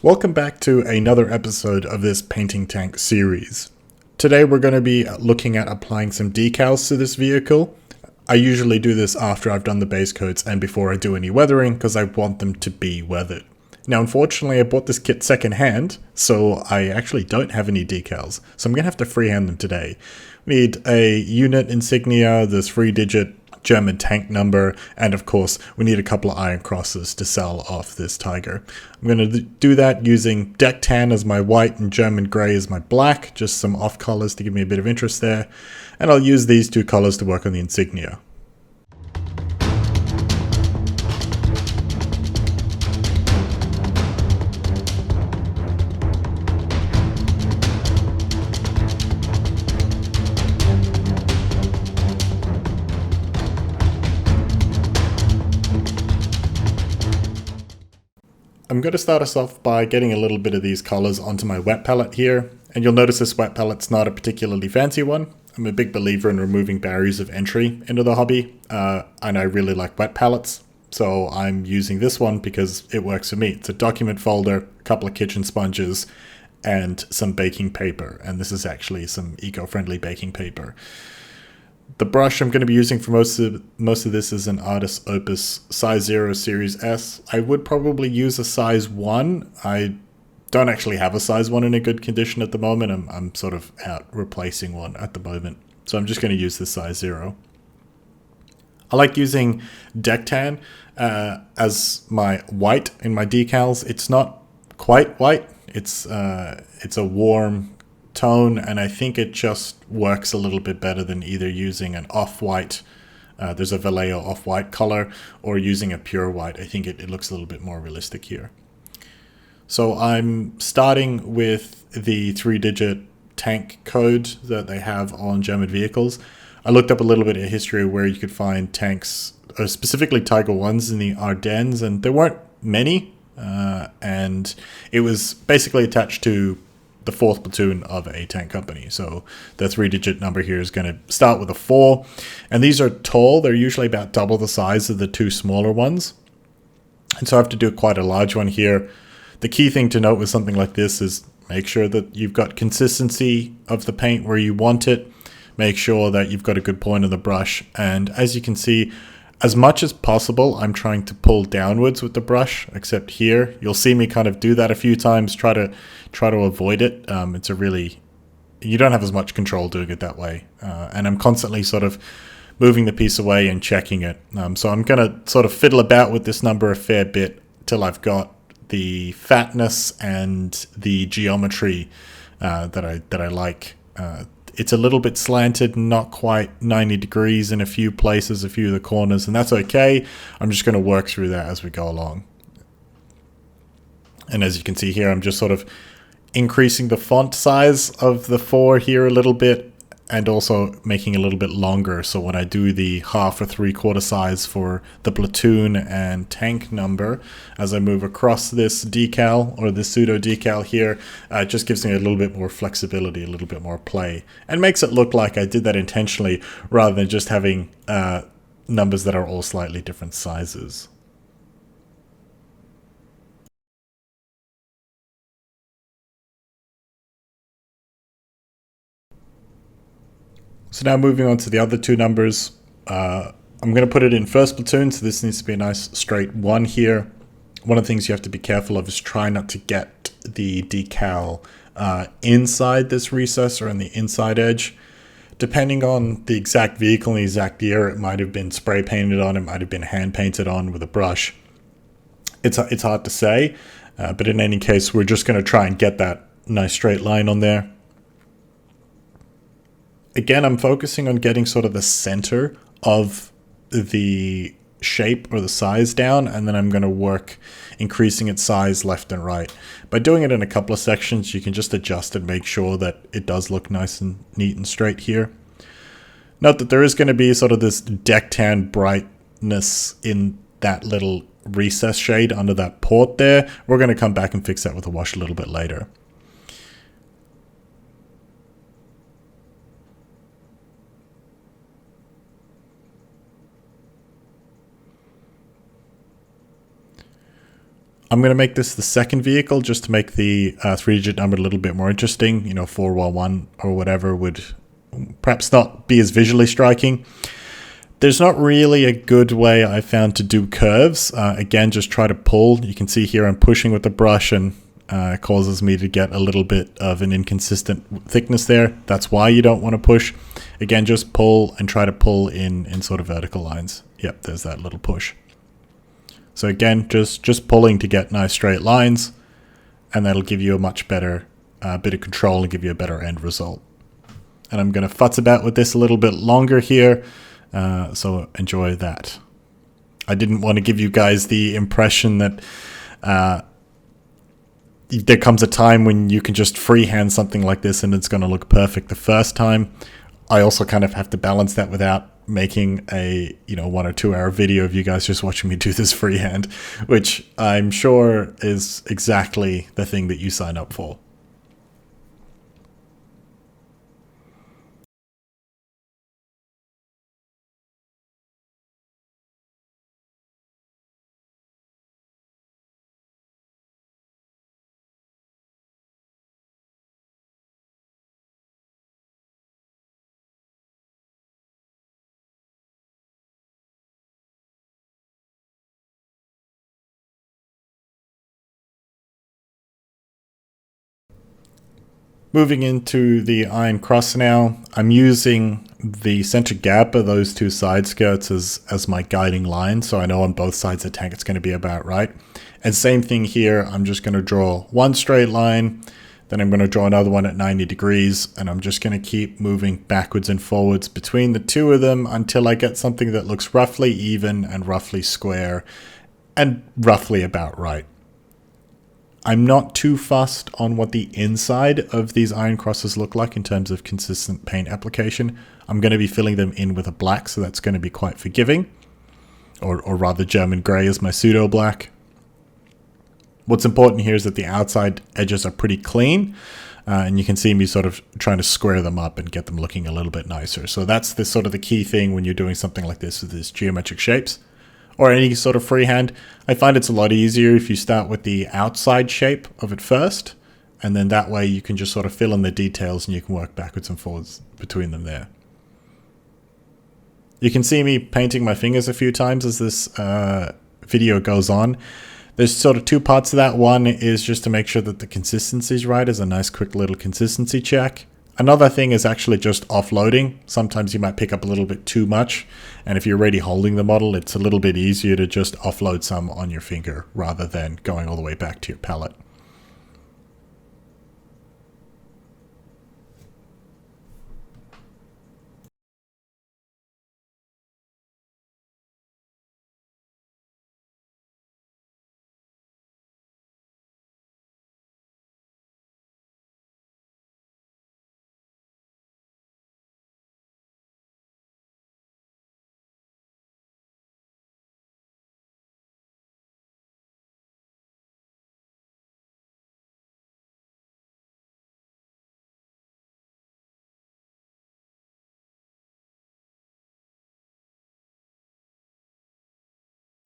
Welcome back to another episode of this Painting Tank series. Today we're going to be looking at applying some decals to this vehicle. I usually do this after I've done the base coats and before I do any weathering because I want them to be weathered. Now unfortunately I bought this kit secondhand, so I actually don't have any decals, so I'm going to have to freehand them today. We need a unit insignia, this 3-digit German tank number, and of course we need a couple of iron crosses to sell off this tiger. I'm going to do that using deck tan as my white and German grey as my black, just some off colors to give me a bit of interest there, and I'll use these two colors to work on the insignia. I'm going to start us off by getting a little bit of these colors onto my wet palette here, and you'll notice this wet palette's not a particularly fancy one. I'm a big believer in removing barriers of entry into the hobby, and I really like wet palettes, so I'm using this one because it works for me. It's a document folder, a couple of kitchen sponges, and some baking paper, and this is actually some eco-friendly baking paper. The brush I'm going to be using for most of this is an Artist Opus size 0 Series S. I would probably use a size 1. I don't actually have a size 1 in a good condition at the moment. I'm sort of out replacing one at the moment. So I'm just going to use the size 0. I like using deck tan as my white in my decals. It's not quite white. It's a warm tone, and I think it just works a little bit better than either using an off-white, there's a Vallejo off-white color, or using a pure white. I think it looks a little bit more realistic here. So I'm starting with the 3-digit tank code that they have on German vehicles. I looked up a little bit of history where you could find tanks, specifically Tiger 1s in the Ardennes, and there weren't many, and it was basically attached to the 4th platoon of a tank company. So the 3-digit number here is going to start with a 4. And these are tall. They're usually about double the size of the two smaller ones. And so I have to do quite a large one here. The key thing to note with something like this is make sure that you've got consistency of the paint where you want it. Make sure that you've got a good point of the brush. And as you can see, as much as possible, I'm trying to pull downwards with the brush, except here. You'll see me kind of do that a few times, try to avoid it. You don't have as much control doing it that way. And I'm constantly sort of moving the piece away and checking it. So I'm going to sort of fiddle about with this number a fair bit till I've got the fatness and the geometry that I like. It's a little bit slanted, not quite 90 degrees in a few places, a few of the corners, and that's okay. I'm just going to work through that as we go along. And as you can see here, I'm just sort of increasing the font size of the 4 here a little bit, and also making it a little bit longer. So when I do the 1/2 or 3/4 size for the platoon and tank number, as I move across this decal or the pseudo decal here, it just gives me a little bit more flexibility, a little bit more play, and makes it look like I did that intentionally rather than just having numbers that are all slightly different sizes. So now moving on to the other two numbers, I'm going to put it in first platoon, so this needs to be a nice straight 1 here. One of the things you have to be careful of is try not to get the decal inside this recess or on the inside edge. Depending on the exact vehicle and the exact year, it might have been spray painted on, it might have been hand painted on with a brush. It's hard to say, but in any case, we're just going to try and get that nice straight line on there. Again, I'm focusing on getting sort of the center of the shape or the size down, and then I'm going to work increasing its size left and right. By doing it in a couple of sections, you can just adjust and make sure that it does look nice and neat and straight here. Note that there is going to be sort of this deck tan brightness in that little recess shade under that port there. We're going to come back and fix that with a wash a little bit later. I'm going to make this the second vehicle just to make the 3-digit number a little bit more interesting. 411 or whatever would perhaps not be as visually striking. There's not really a good way I found to do curves. Again, just try to pull. You can see here I'm pushing with the brush, and it causes me to get a little bit of an inconsistent thickness there. That's why you don't want to push. Again, just pull and try to pull in sort of vertical lines. Yep, there's that little push. So again, just pulling to get nice straight lines, and that'll give you a much better bit of control and give you a better end result. And I'm going to futz about with this a little bit longer here, so enjoy that. I didn't want to give you guys the impression that there comes a time when you can just freehand something like this and it's going to look perfect the first time. I also kind of have to balance that without making a 1 or 2 hour video of you guys just watching me do this freehand, which I'm sure is exactly the thing that you sign up for. Moving into the iron cross now, I'm using the center gap of those 2 side skirts as my guiding line, so I know on both sides of the tank it's going to be about right. And same thing here, I'm just going to draw one straight line, then I'm going to draw another one at 90 degrees, and I'm just going to keep moving backwards and forwards between the 2 of them until I get something that looks roughly even and roughly square and roughly about right. I'm not too fussed on what the inside of these iron crosses look like in terms of consistent paint application. I'm going to be filling them in with a black, so that's going to be quite forgiving. Or rather, German grey is my pseudo black. What's important here is that the outside edges are pretty clean, and you can see me sort of trying to square them up and get them looking a little bit nicer. So that's the sort of the key thing when you're doing something like this with these geometric shapes, or any sort of freehand. I find it's a lot easier if you start with the outside shape of it first, and then that way you can just sort of fill in the details and you can work backwards and forwards between them there. You can see me painting my fingers a few times as this video goes on. There's sort of 2 parts to that. One is just to make sure that the consistency is right, as a nice quick little consistency check. Another thing is actually just offloading. Sometimes you might pick up a little bit too much, and if you're already holding the model, it's a little bit easier to just offload some on your finger rather than going all the way back to your palette.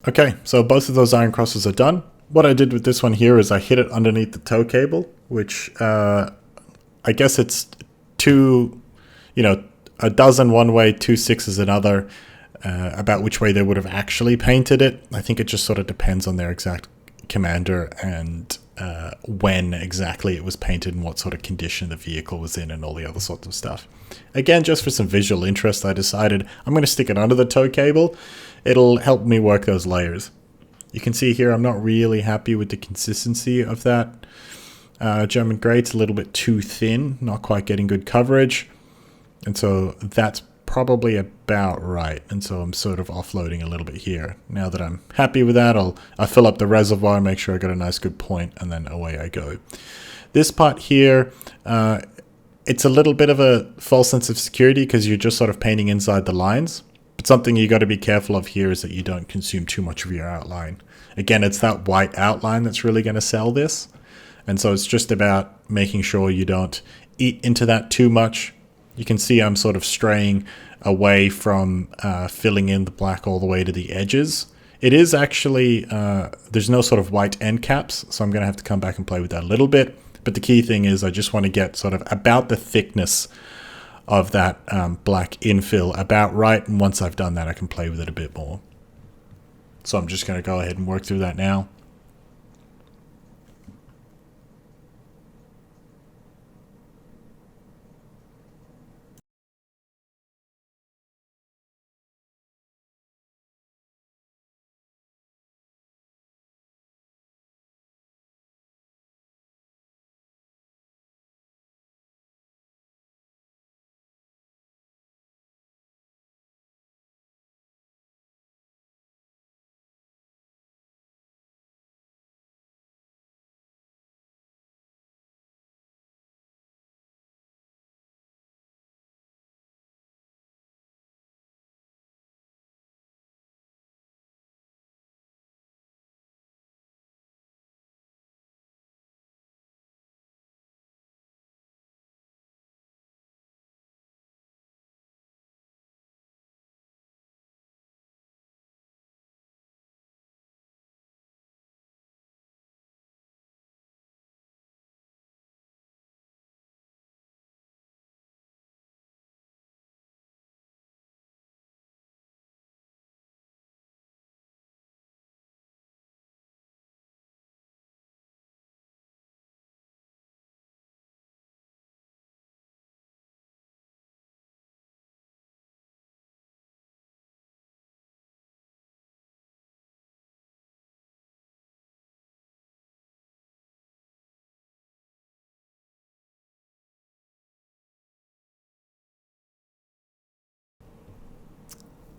Okay, so both of those iron crosses are done. What I did with this one here is I hit it underneath the tow cable, which I guess it's 2, a dozen one way, 2 6s another, about which way they would have actually painted it. I think it just sort of depends on their exact commander and when exactly it was painted and what sort of condition the vehicle was in and all the other sorts of stuff. Again, just for some visual interest, I decided I'm going to stick it under the tow cable. It'll help me work those layers. You can see here I'm not really happy with the consistency of that German grey. It's a little bit too thin, not quite getting good coverage. And so that's probably about right. And so I'm sort of offloading a little bit here. Now that I'm happy with that, I'll fill up the reservoir, make sure I got a nice good point, and then away I go. This part here, it's a little bit of a false sense of security because you're just sort of painting inside the lines. But something you got to be careful of here is that you don't consume too much of your outline. Again, it's that white outline that's really going to sell this. And so it's just about making sure you don't eat into that too much. You can see I'm sort of straying away from filling in the black all the way to the edges. It is actually, there's no sort of white end caps, so I'm going to have to come back and play with that a little bit. But the key thing is I just want to get sort of about the thickness of that black infill about right, and once I've done that I can play with it a bit more. So I'm just going to go ahead and work through that now.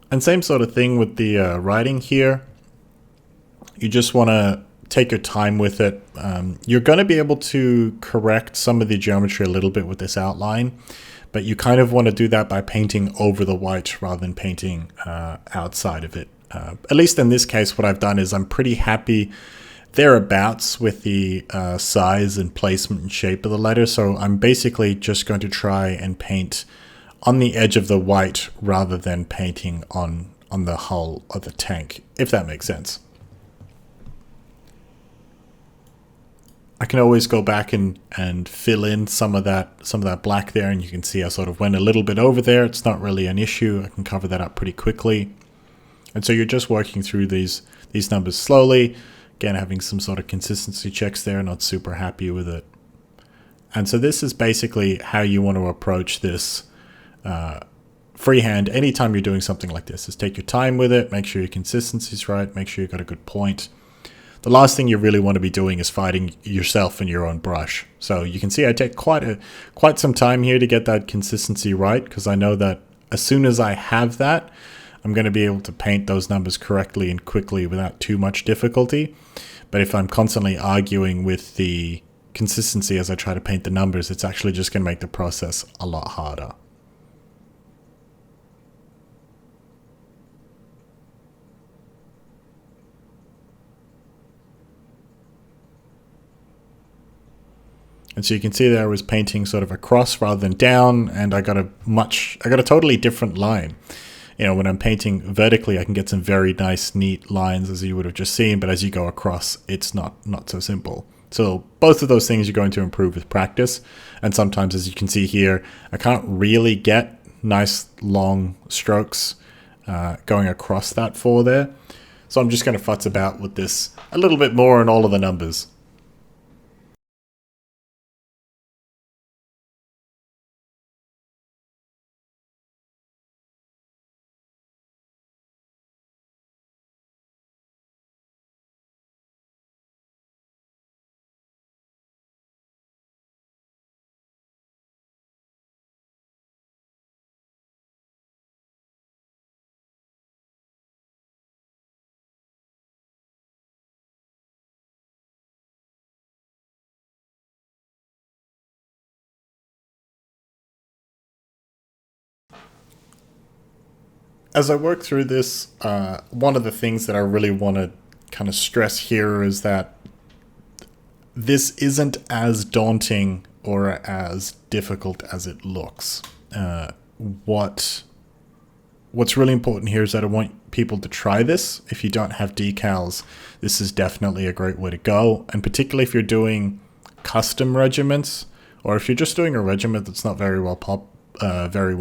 And same sort of thing with the writing here. You just want to take your time with it. You're going to be able to correct some of the geometry a little bit with this outline, but you kind of want to do that by painting over the white rather than painting outside of it. At least in this case, what I've done is I'm pretty happy thereabouts with the size and placement and shape of the letter. So I'm basically just going to try and paint on the edge of the white rather than painting on the hull of the tank, if that makes sense. I can always go back and fill in some of that black there, and you can see I sort of went a little bit over there. It's not really an issue. I can cover that up pretty quickly. And so you're just working through these numbers slowly. Again, having some sort of consistency checks there, not super happy with it. And so this is basically how you want to approach this freehand anytime you're doing something like this. Is take your time with it, make sure your consistency's right, make sure you've got a good point. The last thing you really want to be doing is fighting yourself in your own brush. So you can see I take quite some time here to get that consistency right, because I know that as soon as I have that, I'm going to be able to paint those numbers correctly and quickly without too much difficulty. But if I'm constantly arguing with the consistency as I try to paint the numbers, it's actually just going to make the process a lot harder. And so you can see there I was painting sort of across rather than down, and I got a totally different line. You know, when I'm painting vertically, I can get some very nice, neat lines, as you would have just seen, but as you go across, it's not so simple. So both of those things you're going to improve with practice. And sometimes, as you can see here, I can't really get nice, long strokes going across that four there. So I'm just going to futz about with this a little bit more on all of the numbers. As I work through this, one of the things that I really want to kind of stress here is that this isn't as daunting or as difficult as it looks. What what's really important here is that I want people to try this. If you don't have decals, this is definitely a great way to go. And particularly if you're doing custom regiments, or if you're just doing a regiment that's not very well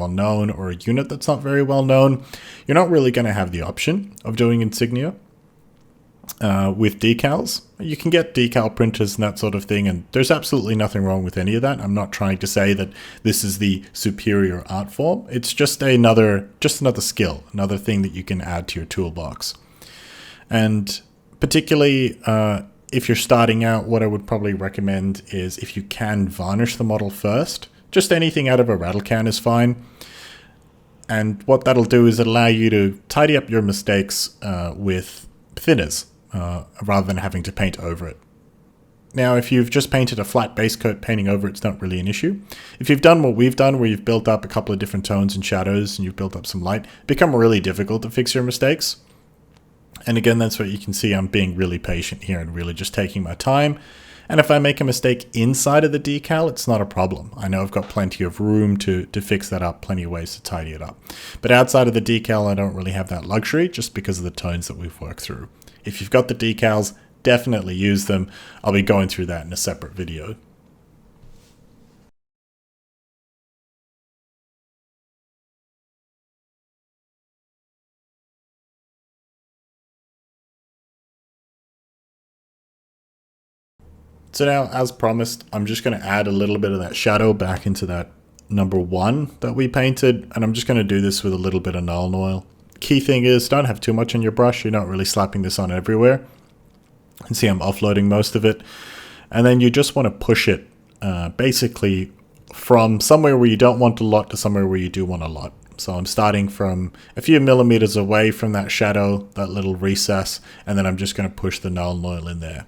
known, or a unit that's not very well known, you're not really going to have the option of doing Insignia with decals. You can get decal printers and that sort of thing, and there's absolutely nothing wrong with any of that. I'm not trying to say that this is the superior art form. It's just another skill, another thing that you can add to your toolbox. And particularly if you're starting out, what I would probably recommend is, if you can, varnish the model first. Just anything out of a rattle can is fine. And what that'll do is allow you to tidy up your mistakes with thinners rather than having to paint over it. Now, if you've just painted a flat base coat, painting over it's not really an issue. If you've done what we've done, where you've built up a couple of different tones and shadows and you've built up some light, it becomes really difficult to fix your mistakes. And again, that's what you can see. I'm being really patient here and really just taking my time. And if I make a mistake inside of the decal, it's not a problem. I know I've got plenty of room to fix that up, plenty of ways to tidy it up. But outside of the decal, I don't really have that luxury, just because of the tones that we've worked through. If you've got the decals, definitely use them. I'll be going through that in a separate video. So now, as promised, I'm just going to add a little bit of that shadow back into that number 1 that we painted, and I'm just going to do this with a little bit of Nuln Oil. Key thing is, don't have too much on your brush. You're not really slapping this on everywhere. You can see I'm offloading most of it. And then you just want to push it basically from somewhere where you don't want a lot to somewhere where you do want a lot. So I'm starting from a few millimeters away from that shadow, that little recess, and then I'm just going to push the Nuln Oil in there.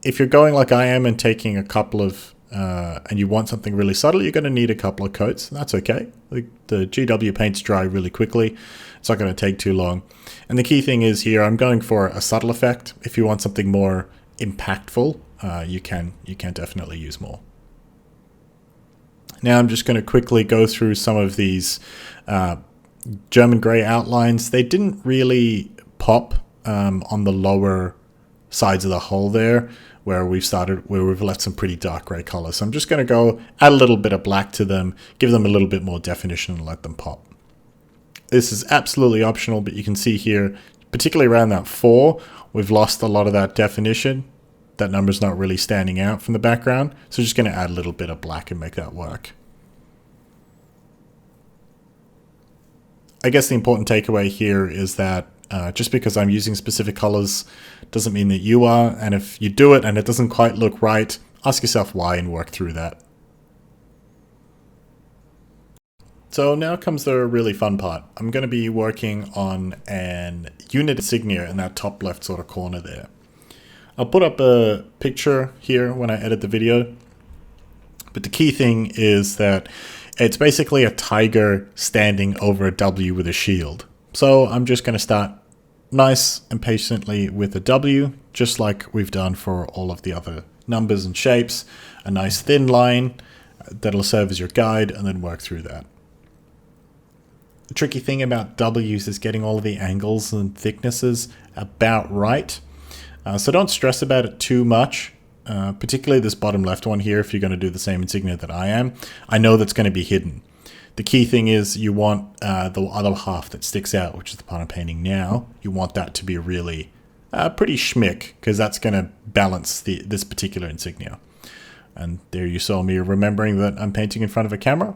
If you're going like I am and taking a couple of, and you want something really subtle, you're going to need a couple of coats. That's okay. The GW paints dry really quickly. It's not going to take too long. And the key thing is here, I'm going for a subtle effect. If you want something more impactful, you can definitely use more. Now I'm just going to quickly go through some of these German grey outlines. They didn't really pop on the lower sides of the hull there, where we've left some pretty dark grey colors. So I'm just going to go add a little bit of black to them, give them a little bit more definition, and let them pop. This is absolutely optional, but you can see here, particularly around that 4, we've lost a lot of that definition. That number's not really standing out from the background, so just going to add a little bit of black and make that work. I guess the important takeaway here is that just because I'm using specific colors doesn't mean that you are, and if you do it and it doesn't quite look right, ask yourself why and work through that. So now comes the really fun part. I'm going to be working on an unit insignia in that top left sort of corner there. I'll put up a picture here when I edit the video, but the key thing is that it's basically a tiger standing over a W with a shield. So I'm just going to start nice and patiently with a W, just like we've done for all of the other numbers and shapes. A nice thin line that'll serve as your guide, and then work through that. The tricky thing about W's is getting all of the angles and thicknesses about right. So don't stress about it too much, particularly this bottom left one here. If you're going to do the same insignia that I am, I know that's going to be hidden. The key thing is you want the other half that sticks out, which is the part I'm painting now. You want that to be really pretty schmick, because that's going to balance this particular insignia. And there you saw me remembering that I'm painting in front of a camera.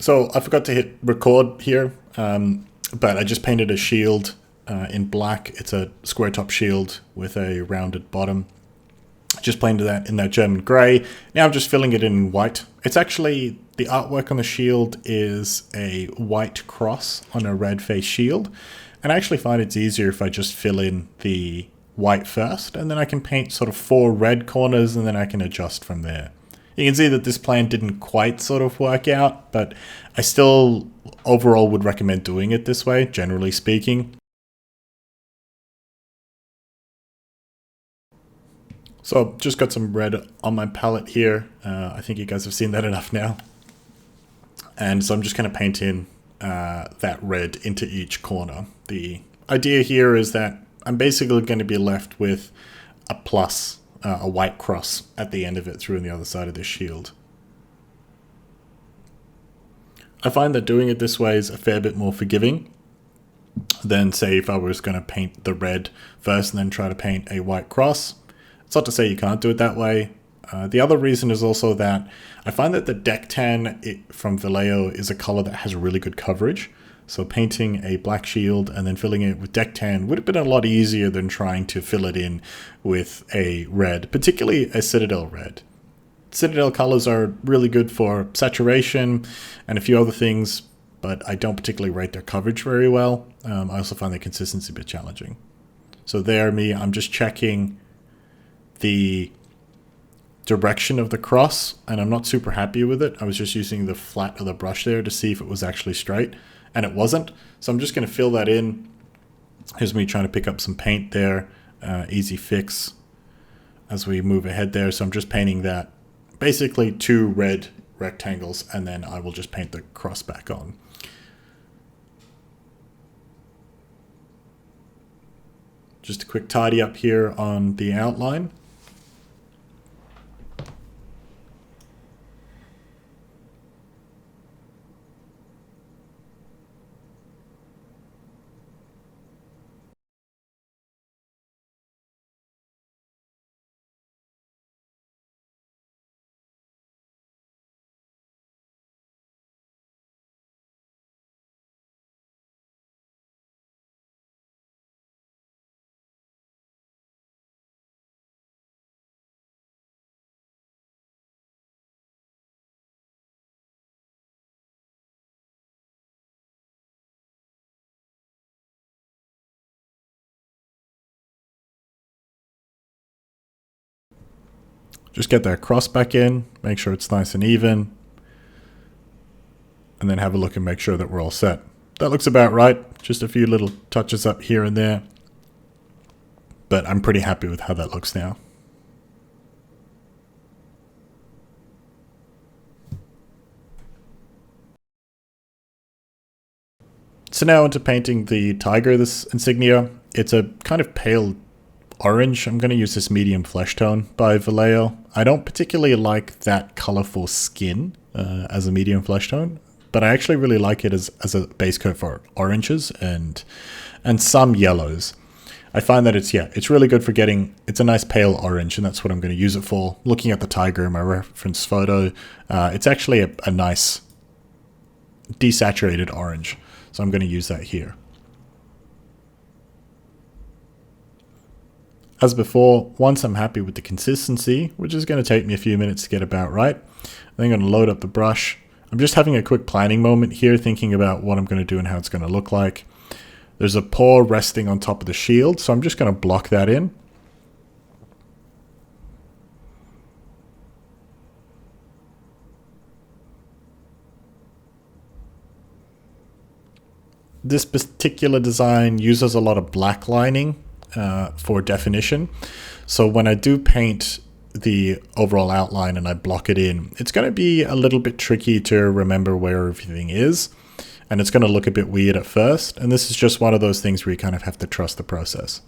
So I forgot to hit record here, but I just painted a shield in black. It's a square top shield with a rounded bottom. Just painted that in that German grey. Now I'm just filling it in white. It's actually, the artwork on the shield is a white cross on a red face shield. And I actually find it's easier if I just fill in the white first, and then I can paint sort of 4 red corners, and then I can adjust from there. You can see that this plan didn't quite sort of work out, but I still overall would recommend doing it this way, generally speaking. So I've just got some red on my palette here. I think you guys have seen that enough now. And so I'm just going to paint in that red into each corner. The idea here is that I'm basically going to be left with a plus, a white cross at the end of it through on the other side of this shield. I find that doing it this way is a fair bit more forgiving than, say, if I was going to paint the red first and then try to paint a white cross. It's not to say you can't do it that way. The other reason is also that I find that the deck tan from Vallejo is a color that has really good coverage. So painting a black shield and then filling it with deck tan would have been a lot easier than trying to fill it in with a red, particularly a Citadel red. Citadel colors are really good for saturation and a few other things, but I don't particularly rate their coverage very well. I also find the consistency a bit challenging. So I'm just checking the direction of the cross, and I'm not super happy with it. I was just using the flat of the brush there to see if it was actually straight, and it wasn't. So I'm just going to fill that in. Here's me trying to pick up some paint there. Easy fix as we move ahead there. So I'm just painting that, basically 2 red rectangles, and then I will just paint the cross back on. Just a quick tidy up here on the outline. Just get that cross back in, make sure it's nice and even, and then have a look and make sure that we're all set. That looks about right. Just a few little touches up here and there, but I'm pretty happy with how that looks now. So now into painting the tiger, this Insignia. It's a kind of pale orange. I'm going to use this medium flesh tone by Vallejo. I don't particularly like that colorful skin as a medium flesh tone, but I actually really like it as a base coat for oranges and some yellows. I find that it's really good for it's a nice pale orange, and that's what I'm going to use it for. Looking at the tiger in my reference photo, it's actually a nice desaturated orange, so I'm going to use that here. As before, once I'm happy with the consistency, which is going to take me a few minutes to get about right, I'm going to load up the brush. I'm just having a quick planning moment here, thinking about what I'm going to do and how it's going to look like. There's a paw resting on top of the shield, so I'm just going to block that in. This particular design uses a lot of black lining for definition. So when I do paint the overall outline and I block it in, it's going to be a little bit tricky to remember where everything is, and it's going to look a bit weird at first. And this is just one of those things where you kind of have to trust the process.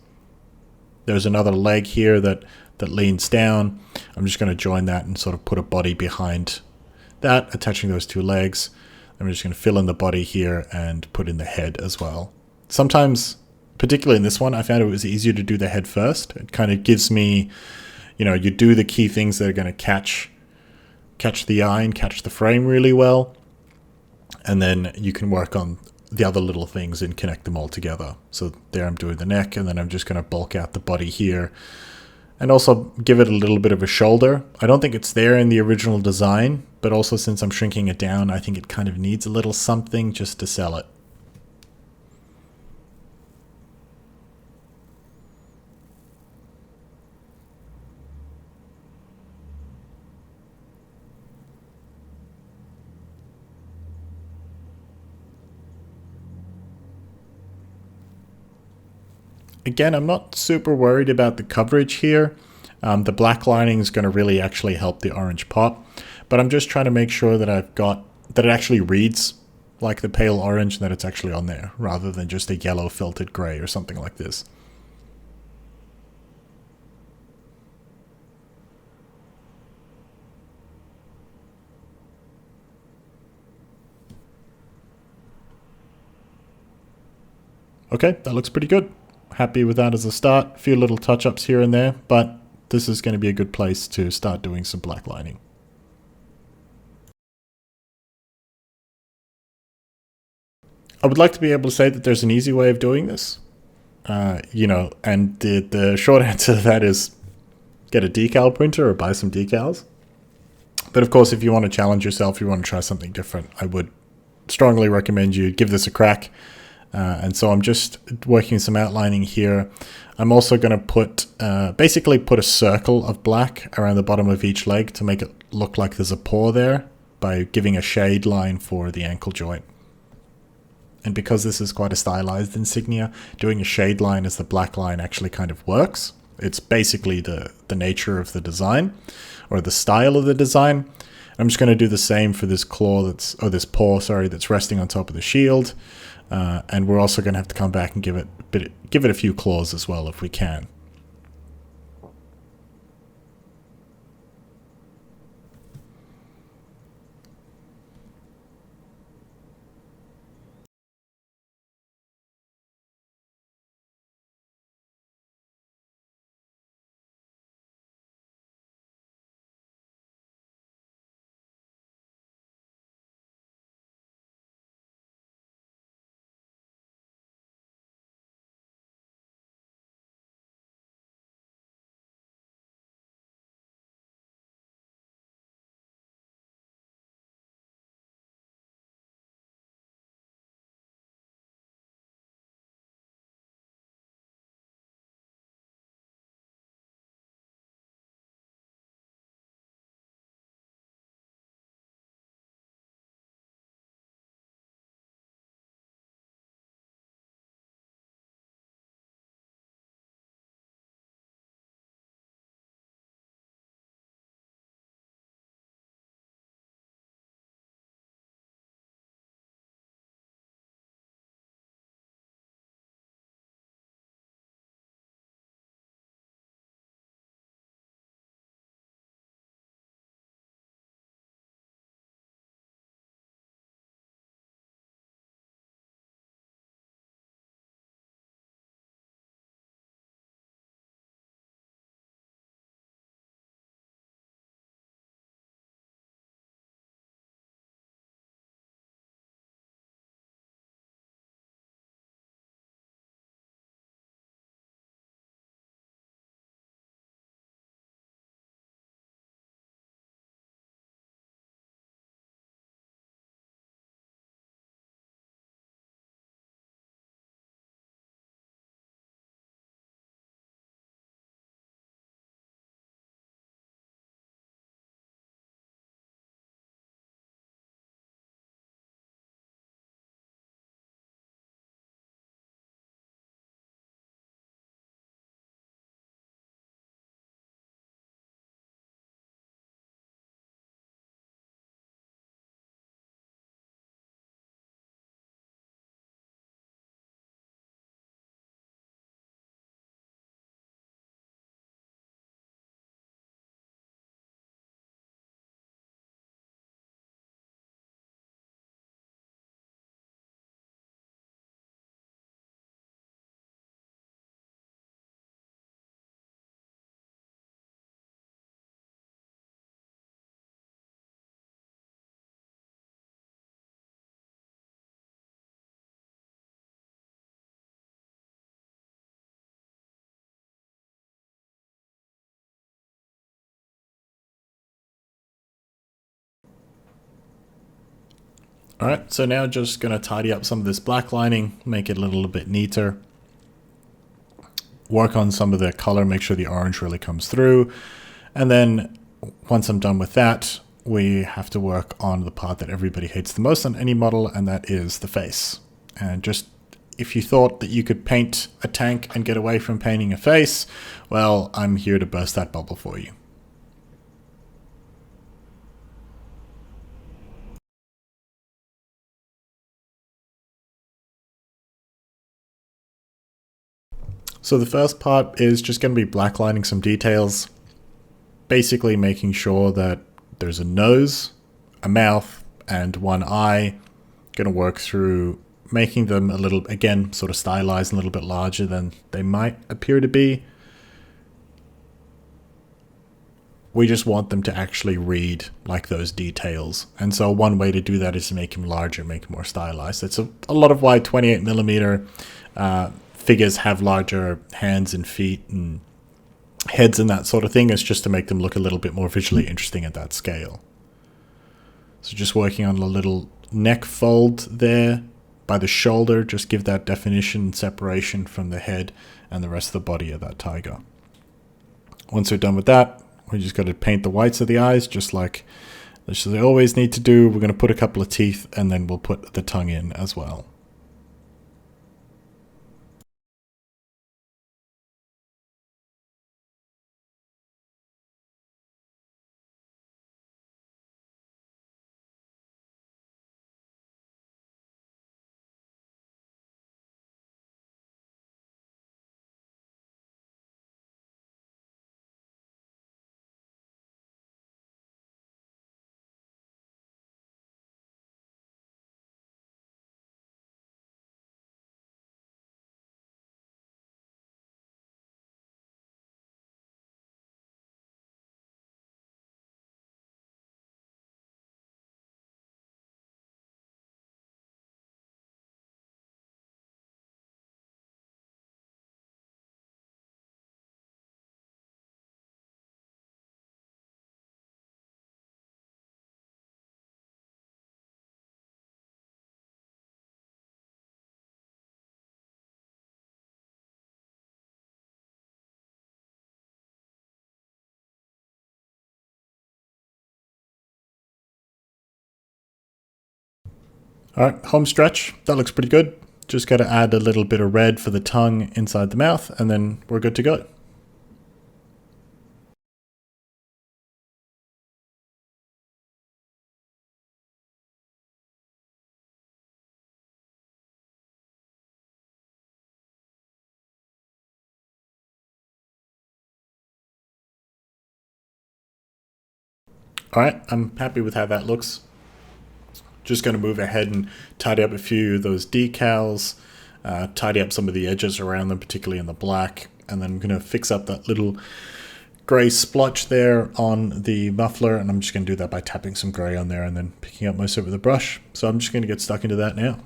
There's another leg here that leans down. I'm just going to join that and sort of put a body behind that, attaching those 2 legs. I'm just going to fill in the body here and put in the head as well. Sometimes, particularly in this one, I found it was easier to do the head first. It kind of gives me, you do the key things that are going to catch the eye and catch the frame really well. and then you can work on the other little things and connect them all together. So there I'm doing the neck, and then I'm just going to bulk out the body here and also give it a little bit of a shoulder. I don't think it's there in the original design, but also since I'm shrinking it down, I think it kind of needs a little something just to sell it. Again, I'm not super worried about the coverage here. The black lining is going to really actually help the orange pop, but I'm just trying to make sure that that it actually reads like the pale orange and that it's actually on there, rather than just a yellow filtered gray or something like this. Okay, that looks pretty good. Happy with that as a start. A few little touch-ups here and there, but this is going to be a good place to start doing some black lining. I would like to be able to say that there's an easy way of doing this, and the short answer to that is get a decal printer or buy some decals. But of course, if you want to challenge yourself, you want to try something different, I would strongly recommend you give this a crack. And so I'm just working some outlining here. I'm also going to basically put a circle of black around the bottom of each leg to make it look like there's a paw there by giving a shade line for the ankle joint. And because this is quite a stylized insignia, doing a shade line as the black line actually kind of works. It's basically the nature of the design, or the style of the design. I'm just going to do the same for this this paw, that's resting on top of the shield. And we're also going to have to come back and give it a few claws as well if we can. Alright, so now just going to tidy up some of this black lining, make it a little bit neater. Work on some of the color, make sure the orange really comes through. And then once I'm done with that, we have to work on the part that everybody hates the most on any model, and that is the face. And just if you thought that you could paint a tank and get away from painting a face, well, I'm here to burst that bubble for you. So the first part is just going to be blacklining some details, basically making sure that there's a nose, a mouth, and one eye. Going to work through making them a little, again, sort of stylized and a little bit larger than they might appear to be. We just want them to actually read like those details. And so one way to do that is to make them larger, make them more stylized. It's a lot of why 28mm figures have larger hands and feet and heads and that sort of thing. It's just to make them look a little bit more visually interesting at that scale. So just working on a little neck fold there by the shoulder, just give that definition and separation from the head and the rest of the body of that tiger. Once we're done with that, we just got to paint the whites of the eyes, just like they always need to do. We're going to put a couple of teeth and then we'll put the tongue in as well. Alright, home stretch. That looks pretty good. Just got to add a little bit of red for the tongue inside the mouth, and then we're good to go. Alright, I'm happy with how that looks. Just going to move ahead and tidy up a few of those decals, tidy up some of the edges around them, particularly in the black, and then I'm going to fix up that little gray splotch there on the muffler, and I'm just going to do that by tapping some gray on there and then picking up most of it with a brush. So I'm just going to get stuck into that now.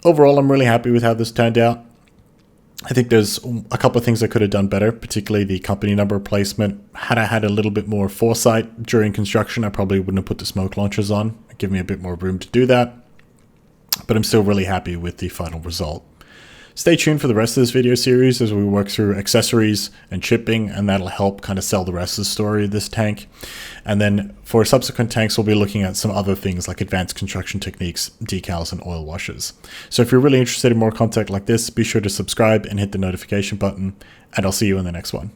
Overall, I'm really happy with how this turned out. I think there's a couple of things I could have done better, particularly the company number placement. Had I had a little bit more foresight during construction, I probably wouldn't have put the smoke launchers on. It'd give me a bit more room to do that. But I'm still really happy with the final result. Stay tuned for the rest of this video series as we work through accessories and shipping, and that'll help kind of sell the rest of the story of this tank. And then for subsequent tanks, we'll be looking at some other things like advanced construction techniques, decals, and oil washes. So if you're really interested in more content like this, be sure to subscribe and hit the notification button, and I'll see you in the next one.